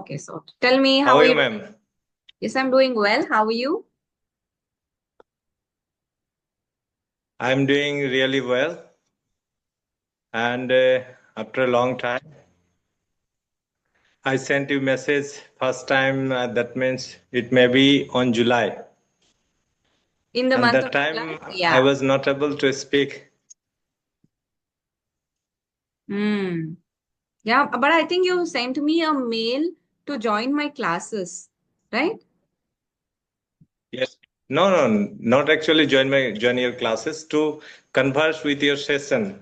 Okay, so tell me, How how are are you, you? ma'am? Yes, I'm doing well. How are you? I'm doing really well. And after a long time, I sent you message first time. That means it may be on July. In the And month that of July? time I Yeah. was not able to speak. Hmm. Yeah, but I think you sent me a mail to join my classes, right? Yes. No, no, not actually join your classes to converse with your session.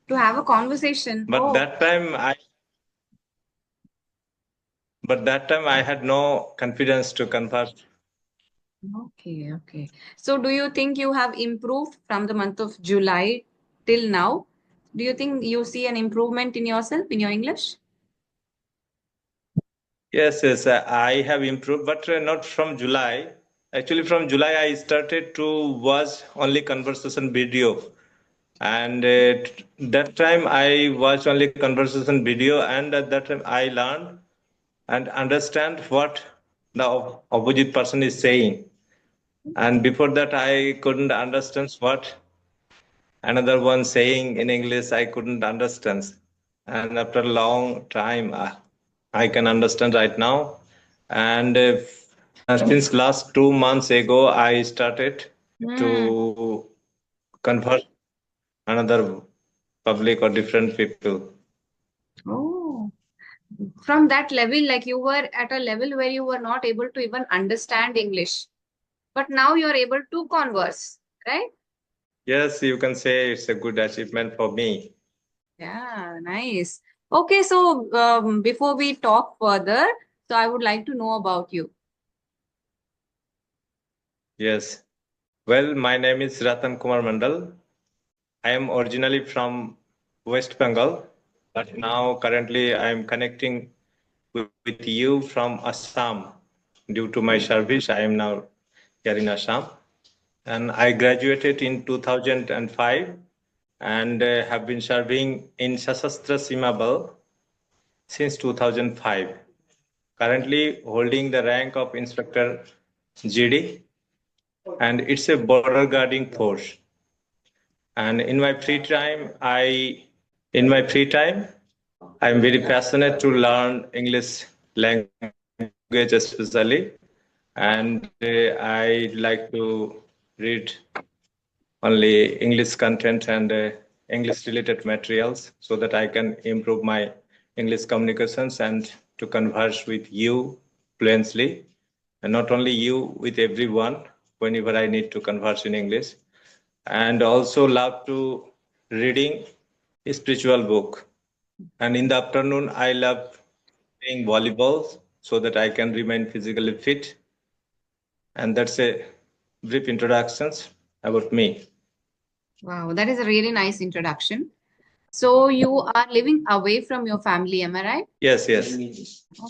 To have a conversation. But Oh, that time I had no confidence to converse. okay, okay. So do you think you have improved from the month of July till now? Do you think you see an improvement in yourself, in your English? Yes, yes, I have improved, but not from July. Actually, from July, I started to watch only conversation video, and that time I watched only conversation video, and at that time I learned and understand what the opposite person is saying. And before that, I couldn't understand what another one saying in English. I couldn't understand, and after a long time, I can understand right now. And since last 2 months ago, I started Hmm. to convert another public or different people. Oh, from that level, like you were at a level where you were not able to even understand English, but now you're able to converse, right? Yes, you can say it's a good achievement for me. Yeah, nice. Okay, so before we talk further, so I would like to know about you. Yes. Well, my name is Ratan Kumar Mandal. I am originally from West Bengal, but now currently I am connecting with you from Assam. Due to my service, I am now here in Assam. And I graduated in 2005 and have been serving in Sashastra Sima Bal since 2005. Currently holding the rank of Inspector GD, and it's a border guarding force. And in my free time, I'm very passionate to learn English language especially, and I like to read only English content and English related materials so that I can improve my English communications and to converse with you fluently, and not only you, with everyone whenever I need to converse in English. And also love to reading a spiritual book. And in the afternoon, I love playing volleyball so that I can remain physically fit. And that's a brief introductions about me. Wow, that is a really nice introduction. So you are living away from your family, am I right? Yes, yes.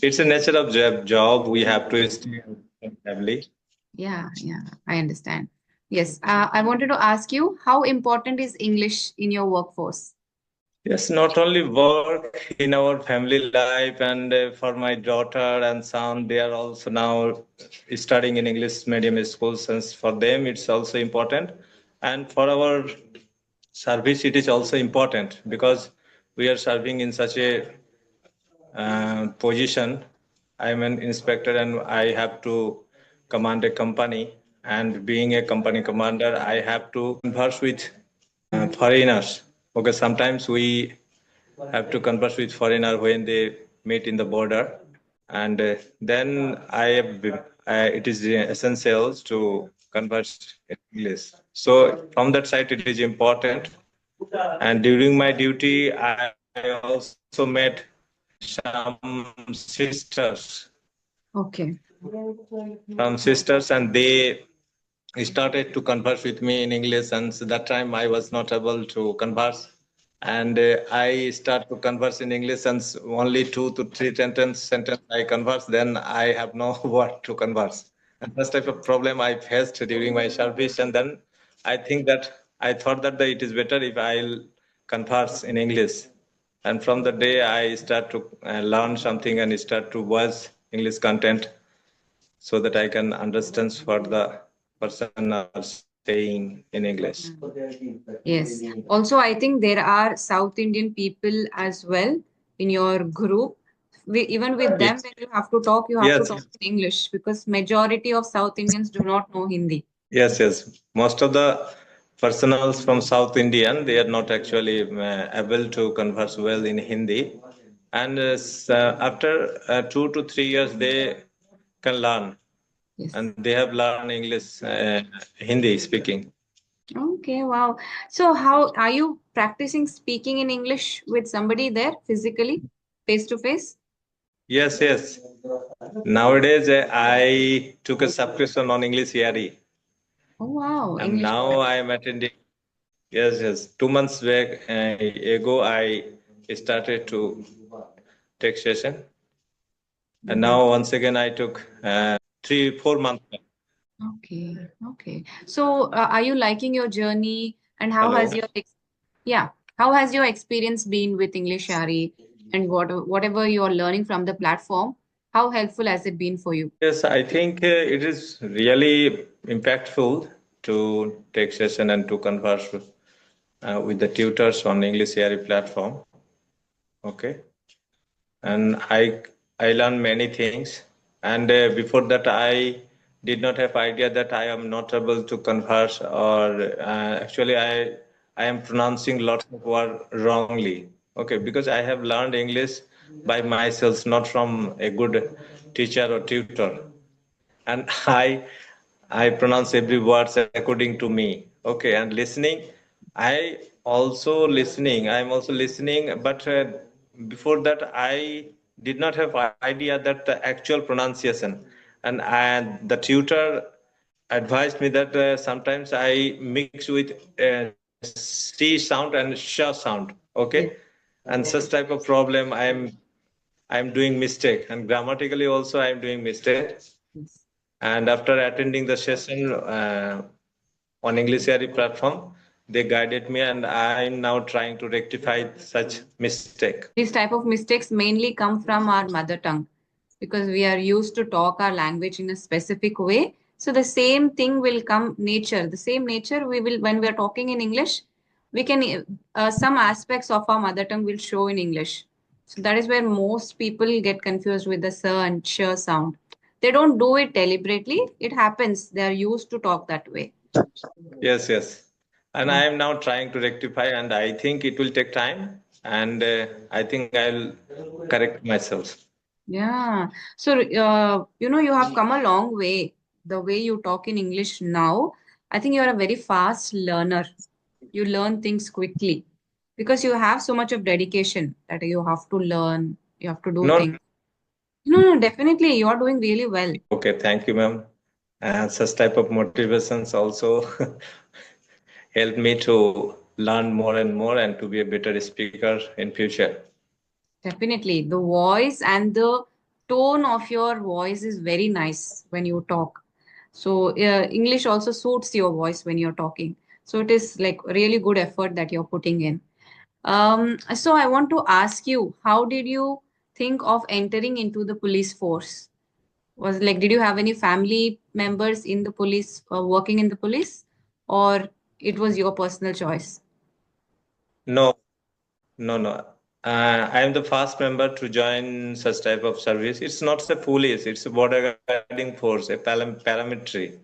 It's a Okay. nature of job. We have to stay in family. Yeah, yeah, I understand. Yes, I wanted to ask you, how important is English in your workforce? Yes, not only work in our family life, and for my daughter and son, they are also now studying in English medium schools, and for them it's also important. And for our service, it is also important because we are serving in such a position. I'm an inspector and I have to command a company. And being a company commander, I have to converse with foreigners. Okay, sometimes we have to converse with foreigner when they meet in the border, and then it is essential to converse in English. So from that side, it is important. And during my duty, I also met some sisters, Okay. and they started to converse with me in English. And so that time I was not able to converse. And I start to converse in English, and only 2 to 3 sentence I converse. Then I have no word to converse. And this type of problem I faced during my service. And then I thought that it is better if I'll converse in English. And from the day I start to learn something and start to watch English content so that I can understand what the person are saying in English. Mm. Yes. Also, I think there are South Indian people as well in your group. Even with them, Yes. when you have to Yes. talk in English because majority of South Indians do not know Hindi. Yes, yes. Most of the personals from South Indian, they are not actually able to converse well in Hindi. And after 2 to 3 years, they can learn. Yes. And they have learned English, Hindi speaking. Okay, wow. So, how are you practicing speaking in English with somebody there physically, face to face? Yes, yes. Nowadays, I took a subscription on English ERE, Oh, wow. and English. now I am attending. Yes, yes. 2 months back ago, I started to take session, and Mhm. now once again I took 3 4 months back. Okay, okay. So, are you liking your journey and how has Hello. yeah, how has your experience been with English Shari and whatever you are learning from the platform, how helpful has it been for you? Yes, I think it is really impactful to take session and to converse with the tutors on English ERE platform. Okay, and I learned many things. And before that, I did not have idea that I am not able to converse, or actually I am pronouncing lots of word wrongly. Okay, because I have learned English by myself, not from a good teacher or tutor, and I pronounce every words according to me. Okay, and listening, I'm also listening, but before that I did not have idea that the actual pronunciation, and the tutor advised me that sometimes I mix with C sound and sh sound. Okay, Yes, and such type of problem I'm doing mistake, and grammatically also I'm doing mistake. yes. And after attending the session on English Area platform, they guided me, and I'm now trying to rectify such mistake. These type of mistakes mainly come from our mother tongue because we are used to talk our language in a specific way. So the same thing will come nature. The same nature we will when we are talking in English, we can some aspects of our mother tongue will show in English. So that is where most people get confused with the s and sh sound. They don't do it deliberately. It happens. They are used to talk that way. Yes, yes. And Yeah. I am now trying to rectify, and I think it will take time, and I think I'll correct myself. Yeah. So, you have come a long way. The way you talk in English now, I think you're a very fast learner. You learn things quickly because you have so much of dedication that you have to learn, you have to do No, things. No, no, definitely. You are doing really well. okay, thank you, ma'am. And such type of motivations also help me to learn more and more and to be a better speaker in future. Definitely. The voice and the tone of your voice is very nice when you talk. So, English also suits your voice when you're talking. So, it is like really good effort that you're putting in. So I want to ask you, how did you think of entering into the police force? Was like, did you have any family members in the police working in the police, or it was your personal choice? No, no, no. I am the first member to join such type of service. It's not a police, it's a border guarding force, a paramilitary.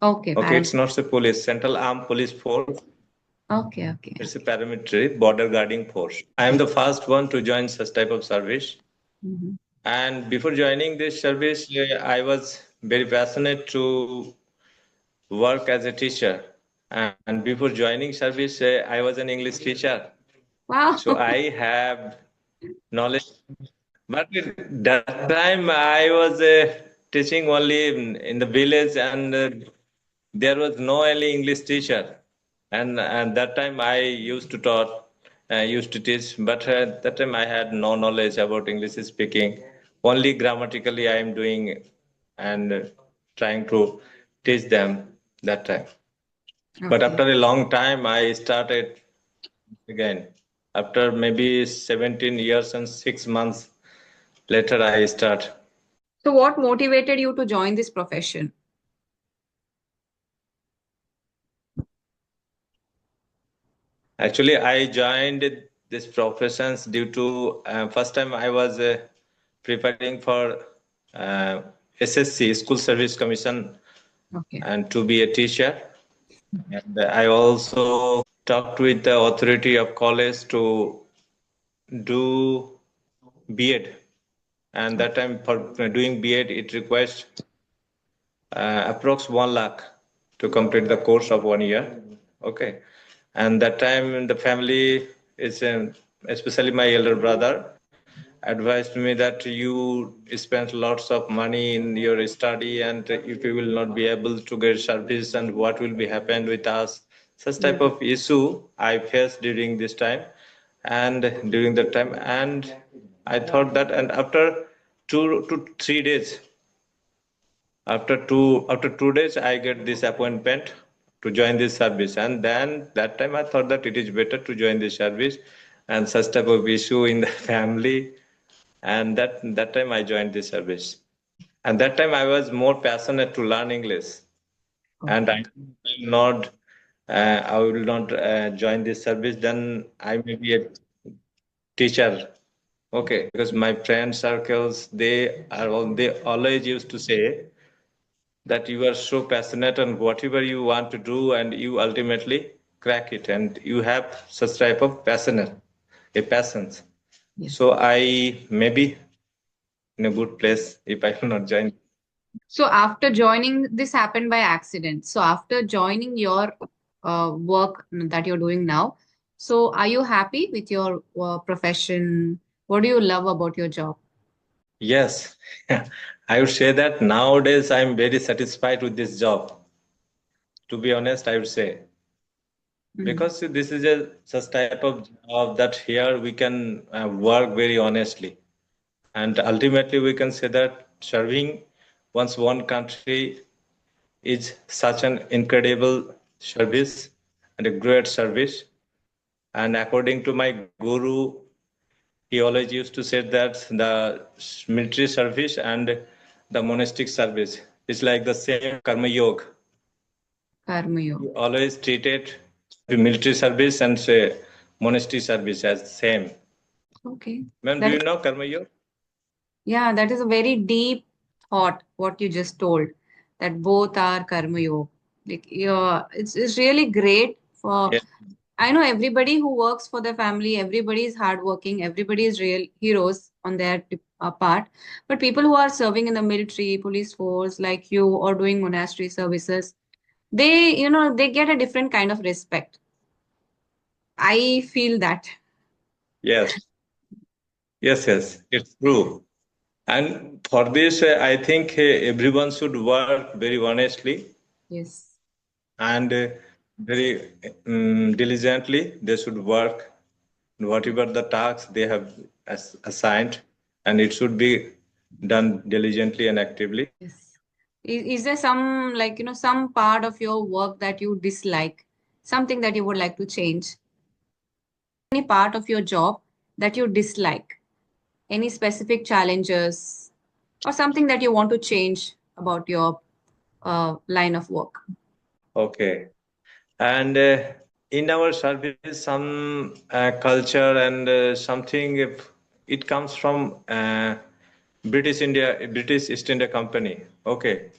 Okay, Okay, it's not param. a police, Central Armed Police Force. Okay, okay, It's a okay. paramilitary border guarding force. I am the first one to join such type of service. Mhm. And before joining this service, I was very passionate to work as a teacher. And before joining service, I was an English teacher. Wow. So I have knowledge. But at that time, I was teaching only in the village, and there was no any English teacher. And that time, I used to teach, but at that time, I had no knowledge about English speaking. Only grammatically, I am doing and trying to teach them that time. But Okay. after a long time, I started again. After maybe 17 years and 6 months later, I start. So, what motivated you to join this profession? Actually, I joined this professions due to first time I was preparing for uh, SSC, School Service Commission, Okay. and to be a teacher. And I also talked with the authority of college to do B.Ed. And that time for doing B.Ed, it requires approx 1 lakh to complete the course of 1 year. Okay. And that time the family is, especially my elder brother, advised me that you spend lots of money in your study, and if you will not be able to get service, and what will be happen with us. Such type Yeah. of issue I faced during this time, and during that time, and I thought that, and after 2 to 3 days, after 2 days, I get this appointment to join this service, and then that time I thought that it is better to join this service, and such type of issue in the family, and that time I joined this service, and that time I was more passionate to learn English, and Okay. I will not join this service. Then I may be a teacher. Okay, because my friend circles, they always used to say that you are so passionate and whatever you want to do, and you ultimately crack it, and you have such type of passionate a passions. Yes. So I may be in a good place if I will not join. So after joining, this happened by accident. So after joining your work that you're doing now, so are you happy with your profession? What do you love about your job? Yes, I would say that nowadays I'm very satisfied with this job. To be honest, I would say, Mm. because this is a such type of job that here we can work very honestly, and ultimately we can say that serving one's one country is such an incredible service and a great service. And according to my guru, he always used to say that the military service and the monastic service is like the same karma yoga. Karma He yoga. always treated military service and say monastery service as same. Okay. Ma'am, do That you is, know karma yoga? yeah, that is a very deep thought, what you just told, that both are karma yoga. Like, yeah, it's really great for, Yes, I know everybody who works for their family, everybody is hardworking, everybody is real heroes on their part. But people who are serving in the military, police force, like you, or doing monastery services, they get a different kind of respect. I feel that. yes, yes, it's true. And for this, I think everyone should work very honestly Yes. and very diligently. They should work whatever the tasks they have assigned, and it should be done diligently and actively. Yes. Is there some, like, some part of your work that you dislike, something that you would like to change? Any part of your job that you dislike? Any specific challenges or something that you want to change about your line of work? Okay. And in our service, some culture and something, if it comes from British East India Company. Okay,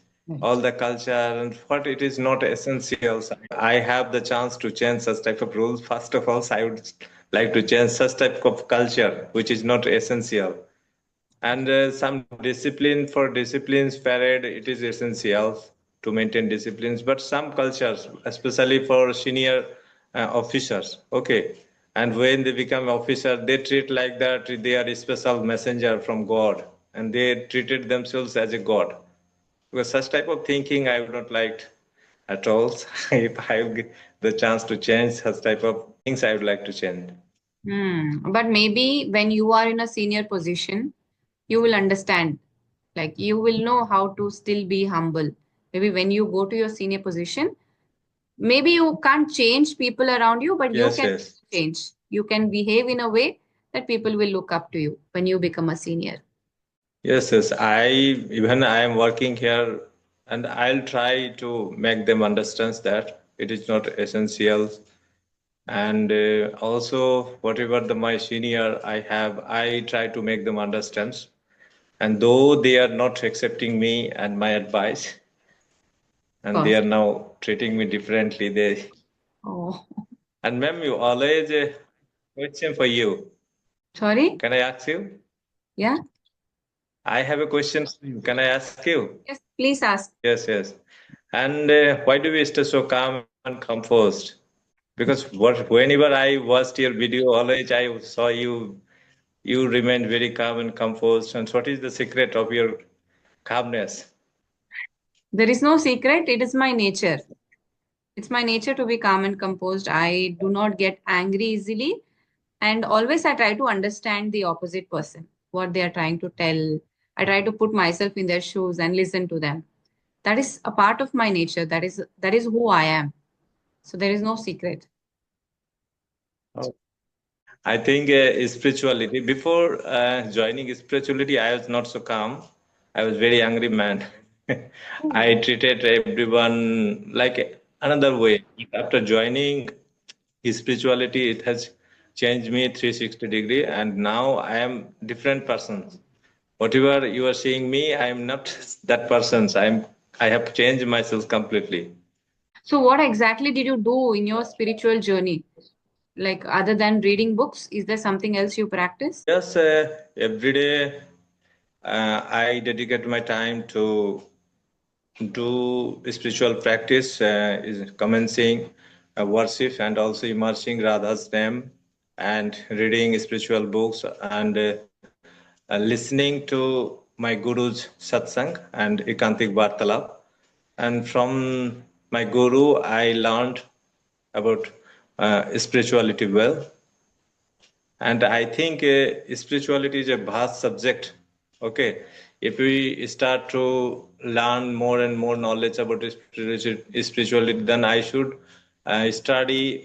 all Right. the culture and what it is not essentials. I have the chance to change such type of rules. First of all, I would like to change such type of culture which is not essential, and some discipline. For disciplines parade, it is essential to maintain disciplines, but some cultures, especially for senior officers, okay, and when they become officer, they treat like that they are a special messenger from God, and they treated themselves as a god, because such type of thinking I would not like at all. If I will get the chance to change such type of things, I would like to change. But maybe when you are in a senior position, you will understand. Like, you will know how to still be humble. Maybe when you go to your senior position, maybe you can't change people around you, but you Yes, can yes. change. You can behave in a way that people will look up to you when you become a senior. Yes, yes. I am working here, and I'll try to make them understand that it is not essential. And also, whatever my senior I have, I try to make them understand. And though they are not accepting me and my advice, Of and they are course. now treating me differently, they Oh, and ma'am, you always question for you. sorry? Can I ask you? Yeah? I have a question for you. Can I ask you? Yes, please ask. Yes, yes. And why do we stay so calm and composed? Because whenever I watched your video, always I saw you remained very calm and composed. And what is the secret of your calmness? There is no secret. It is my nature. It's my nature to be calm and composed. I do not get angry easily. And always I try to understand the opposite person, what they are trying to tell. I try to put myself in their shoes and listen to them. That is a part of my nature. That is who I am. So there is no secret. I think spirituality. Before joining spirituality, I was not so calm. I was very angry man. I treated everyone like another way. After joining spirituality, it has changed me 360-degree, and now I am different person. Whatever you are seeing me, I am not that person. I have changed myself completely. So what exactly did you do in your spiritual journey? Like other than reading books, is there something else you practice? Yes, every day I dedicate my time to do spiritual practice, is commencing worship and also immersing Radha's name and reading spiritual books and listening to my guru's satsang and ekantik vartalap. And from my guru, I learned about spirituality well. And I think spirituality is a vast subject. Okay, if we start to learn more and more knowledge about spirituality, then I should study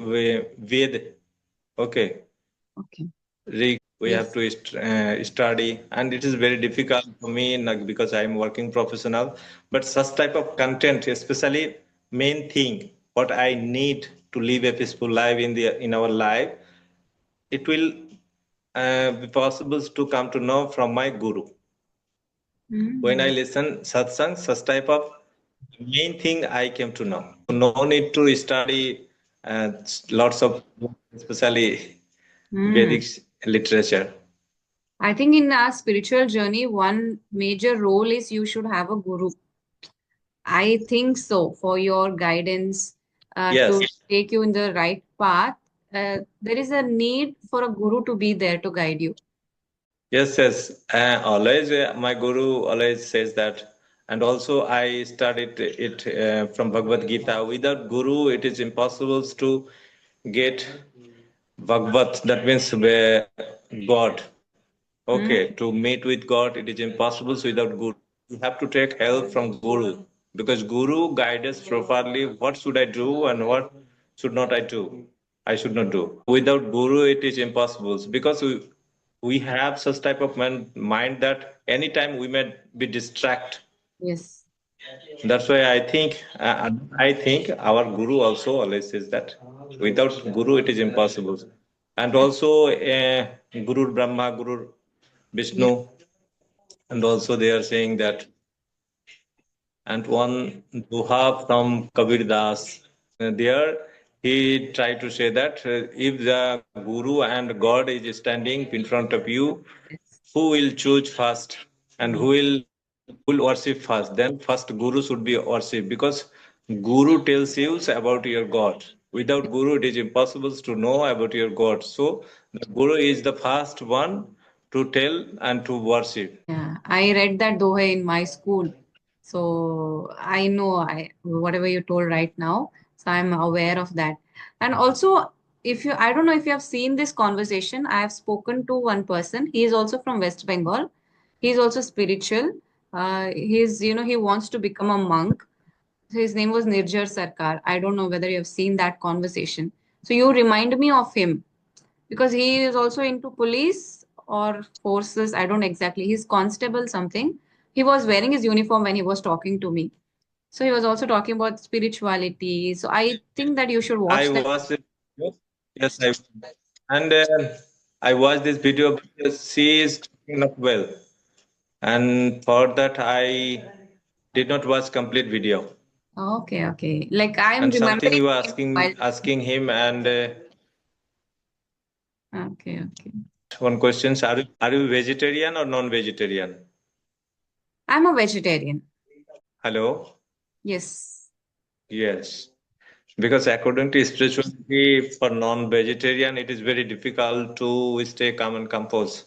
Ved. Okay, Okay. we have Yes. to study, and it is very difficult for me like, because I am working professional. But such type of content, especially main thing, what I need to live a peaceful life in our life, it will be possible to come to know from my guru. When I Mm. listen satsang, such type of main thing I came to know. No need to study lots of, especially Mm. Vedic literature. I think in our spiritual journey, one major role is you should have a guru. I think so for your guidance to Yes, take you in the right path. There is a need for a guru to be there to guide you. yes, yes. Always, my guru always says that. And also, I studied it from Bhagavad Gita. Without guru, it is impossible to get Bhagavad. That means God. Okay, Mm. to meet with God, it is impossible without Guru. You have to take help from Guru because Guru guides us properly. What should I do and what should not I do? I should not do. Without Guru, it is impossible because we have such type of mind that anytime we may be distracted. Yes. That's why I think our Guru also always says that without Guru, it is impossible. And also, Guru Brahma, Guru Yes. Vishnu, and also they are saying that, and one doha from Kabir Das. There he tried to say that if the Guru and God is standing in front of you, Yes. who will choose first and who will worship first? Then first Guru should be worship because Guru tells you about your God. Without Guru, it is impossible to know about your God. So the Guru is the first one to tell and to worship. Yeah, I read that doha in my school. So I know I whatever you told right now. So I'm aware of that. And also, if you I don't know if you have seen this conversation, I have spoken to one person. He is also from West Bengal. He's also spiritual. He wants to become a monk. His name was Nirjar Sarkar. I don't know whether you have seen that conversation. So you remind me of him. because he is also into police or forces. I don't exactly. He's constable something. He was wearing his uniform when he was talking to me. So he was also talking about spirituality. So I think that you should I watch that. watched it. Yes, and I watched this video because she is talking not well, and for that I did not watch complete video. Okay, okay. Like I'm And something remembering you were him while. asking him, and Okay, okay. one question: are you vegetarian or non-vegetarian? I'm a vegetarian. Hello. Yes. Yes. Because according to spirituality, for non-vegetarian, it is very difficult to stay calm and composed.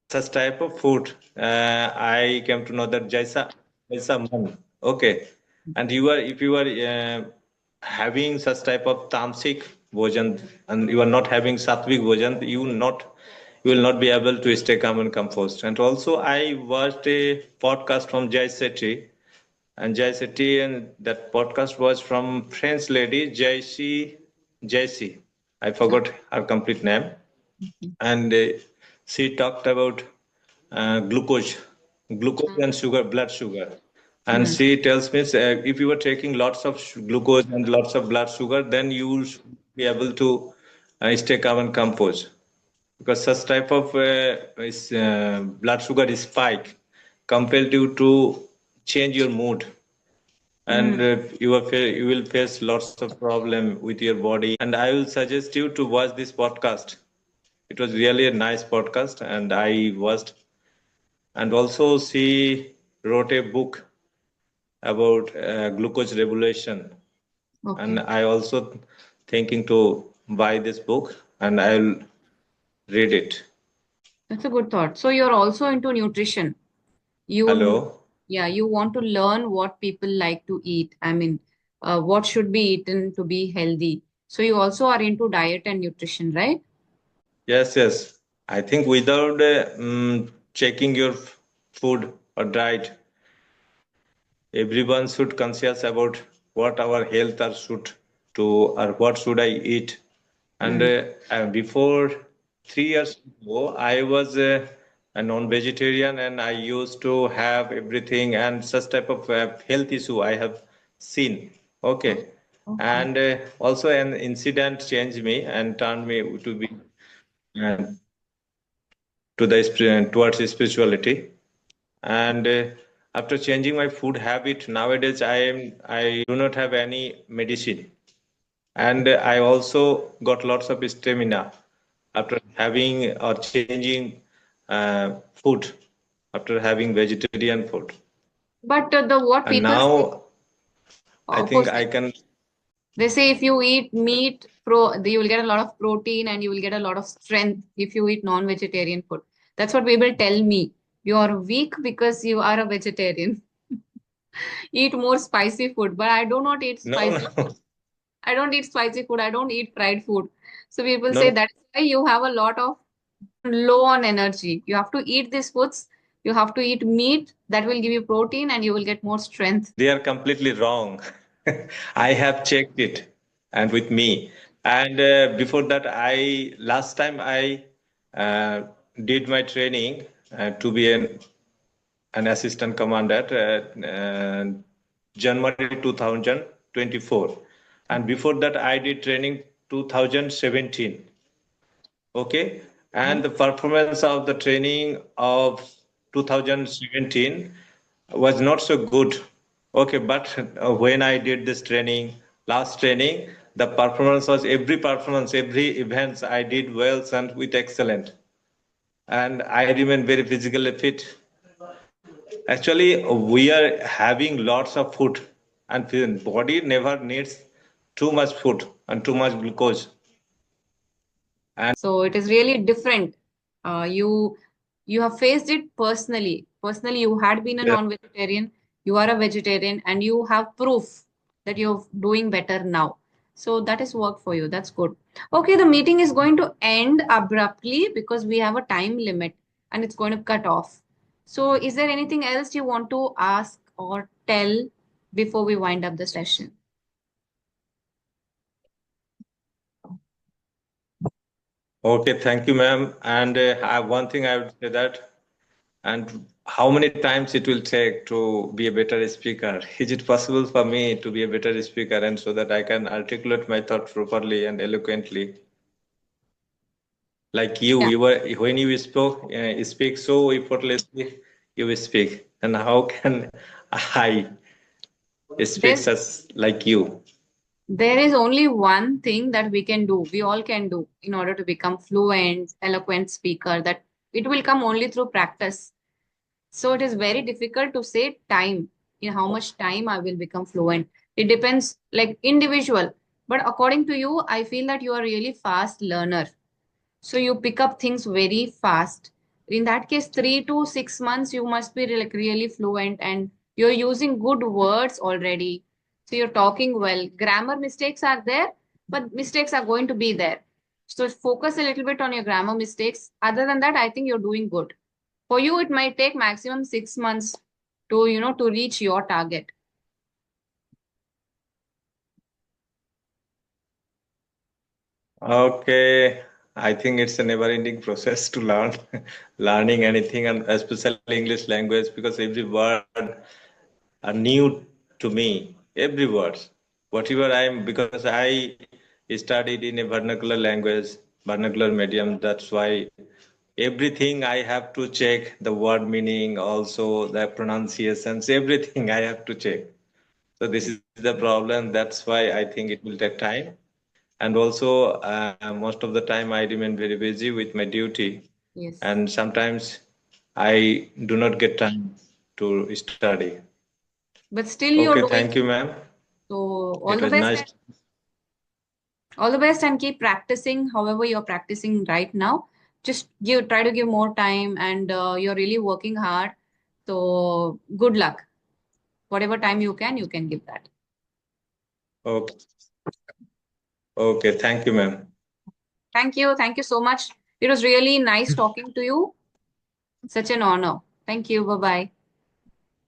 Such type of food, I came to know that jaisa man. Okay, and if you are having such type of tamasic bhojan and you are not having sattvic bhojan, you will not be able to stay calm and composed. And also, I watched a podcast from Jai Sethi, and Jai Sethi, and that podcast was from French lady Jaisi. I forgot her complete name, Okay. and she talked about glucose and sugar, blood sugar. And Mm. she tells me if you are taking lots of glucose and lots of blood sugar, then you should be able to stay calm and composed because such type of blood sugar is spike compelled you to change your mood, and Mm. you will face lots of problem with your body. And I will suggest you to watch this podcast. It was really a nice podcast, and I watched. And also, she wrote a book about glucose regulation, and Okay. I also thinking to buy this book, and I'll read it. That's a good thought. So you're also into nutrition. You, Hello. yeah, you want to learn what people like to eat. I mean, what should be eaten to be healthy. So you also are into diet and nutrition, right? Yes, yes. I think without checking your food or diet, everyone should conscious about what our health are should to or what should I eat. And Mm. before 3 years ago, I was a non-vegetarian, and I used to have everything and such type of health issue I have seen. Oh, Okay, okay. and also an incident changed me and turned me to be uh, to the towards spirituality. And after changing my food habit, nowadays I do not have any medicine, and I also got lots of stamina after having or changing food after having vegetarian food. But the what And people say now I think I opposite. can. They say if you eat meat, you will get a lot of protein and you will get a lot of strength if you eat non-vegetarian food. That's what people tell me. You are weak because you are a vegetarian. Eat more spicy food, but I do not eat No, spicy food. no, I don't eat spicy food. I don't eat fried food. So people say no. that's why you have a lot of low on energy. You have to eat these foods. You have to eat meat that will give you protein and you will get more strength. They are completely wrong. I have checked it, and with me. And before that, I last time I uh, did my training to be an assistant commander January 2024, and before that I did training 2017. Okay, and the performance of the training of 2017 was not so good. Okay, but when I did this training, last training, the performance, every events I did well and with excellent, and I remain very physically fit. Actually, we are having lots of food, and body never needs too much food and too much glucose. And So it is really different. You have faced it personally. Personally, you had been a yes, non-vegetarian, you are a vegetarian, and you have proof that you're doing better now. So that is work for you. That's good. Okay, the meeting is going to end abruptly because we have a time limit and it's going to cut off. So is there anything else you want to ask or tell before we wind up the session? Okay, thank you, ma'am. And one thing I would say that, and how many times it will take to be a better speaker? Is it possible for me to be a better speaker and so that I can articulate my thought properly and eloquently? Like Yeah, you were when you speak so effortlessly, you speak. And how can I speak there's such like you? there is only one thing that we can do, we all can do in order to become fluent, eloquent speaker, that it will come only through practice. So it is very difficult to say time, in how much time I will become fluent. It depends like individual. But according to you, I feel that you are really fast learner. So you pick up things very fast. In that case, 3 to 6 months, you must be like really fluent and you're using good words already. So you're talking well. Grammar mistakes are there, but mistakes are going to be there. So focus a little bit on your grammar mistakes. Other than that, I think you're doing good. For you, it might take maximum 6 months to, to reach your target. Okay, I think it's a never-ending process to learn, learning anything, and especially English language, because every word are new to me. Every word, whatever because I studied in a vernacular language, vernacular medium. That's why everything I have to check the word meaning, also the pronunciations, everything I have to check. So this is the problem. That's why I think it will take time. And also, most of the time I remain very busy with my duty, Yes. and sometimes I do not get time to study. But still Okay, you're thank doing you, good. ma'am. So It was nice. all the best and keep practicing however you're practicing right now. Just try to give more time and you're really working hard. So good luck. Whatever time you can give that. Okay, okay, thank you, ma'am. Thank you. Thank you so much. It was really nice talking to you. Such an honor. Thank you. Bye bye.